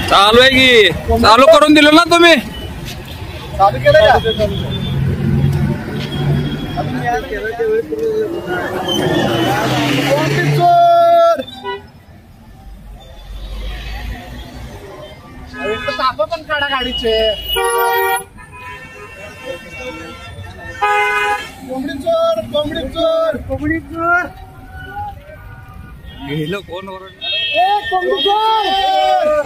चालू आहे की चालू करून दिलं ना तुम्ही चालू केलं का ताप पण काढा गाडीचे कोंबडी चोर कोंबडी चोर कोंबडी चोर गेलं कोण कोंबडी चोर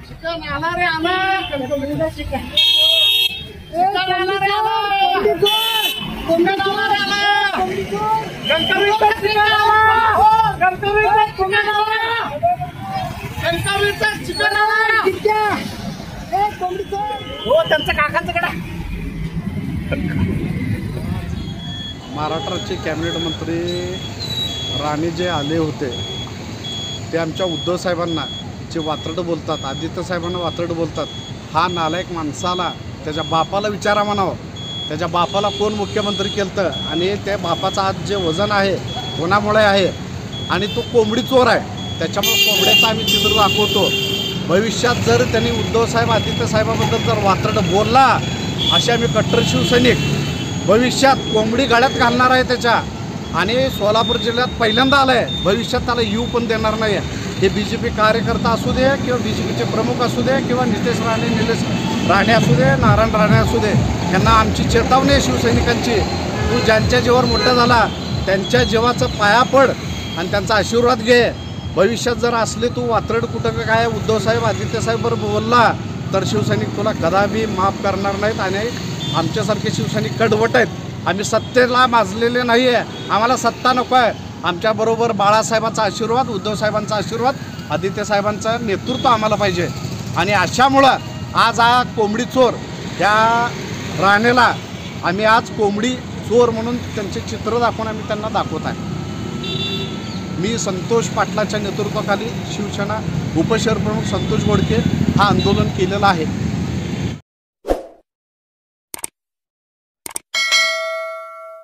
चिकन आला रे आला कोंबडीचा चिकन चिकन आला रे आला कोंबडी आला रे आला कोंबडी चोर गणपतीचा चिकन आला गणपतीचा चिकन आला गणपतीचा चिकन आला कोंबडी चोर हो त्यांचं काकांचं कडा महाराष्ट्राचे कॅबिनेट मंत्री राणे जे आले होते ते आमच्या उद्धव साहेबांना जे वात्रट बोलतात आदित्य साहेबांना वात्रट बोलतात हा नालायक माणसाला त्याच्या बापाला विचारा म्हणावं त्याच्या बापाला कोण मुख्यमंत्री केलं आणि त्या बापाचं आज जे वजन आहे कोणामुळे आहे आणि तो कोंबडी चोर आहे त्याच्यामुळे कोंबड्याचं आम्ही चित्र दाखवतो भविष्यात जर त्यांनी उद्धव साहेब आदित्य साहेबाबद्दल जर वात्रट बोलला असे आम्ही कट्टर शिवसैनिक भविष्यात कोंबडी गळ्यात घालणार आहे त्याच्या आणि सोलापूर जिल्ह्यात पहिल्यांदा आलं आहे भविष्यात त्याला येऊ पण देणार नाही हे BJP कार्यकर्ता असू दे किंवा BJPचे प्रमुख असू दे किंवा निलेश राणे असू दे नारायण राणे असू दे यांना आमची चेतावणी आहे शिवसैनिकांची तू ज्यांच्या जीवावर मोठा झाला त्यांच्या जीवाचं पाया पड आणि त्यांचा आशीर्वाद घे भविष्यात जर असले तू वात्रट कुठं काय उद्धव साहेब आदित्य साहेब बरोबर बोलला तर शिवसैनिक तुला कदापि माफ करणार नाहीत आणि आमच्यासारखे शिवसैनिक कडवट आहेत आम्ही सत्तेला माजलेले नाही आहे आम्हाला सत्ता नको आहे आमच्याबरोबर बाळासाहेबांचा आशीर्वाद उद्धव साहेबांचा आशीर्वाद आदित्य साहेबांचं नेतृत्व आम्हाला पाहिजे आणि अशामुळं आज हा कोंबडी चोर या राणेला आम्ही आज कोंबडी चोर म्हणून त्यांचे चित्र दाखवून आम्ही त्यांना दाखवत आहे मी संतोष पाटलाच्या नेतृत्वाखाली शिवसेना उपशहर प्रमुख संतोष गोडके हा आंदोलन केलेलं आहे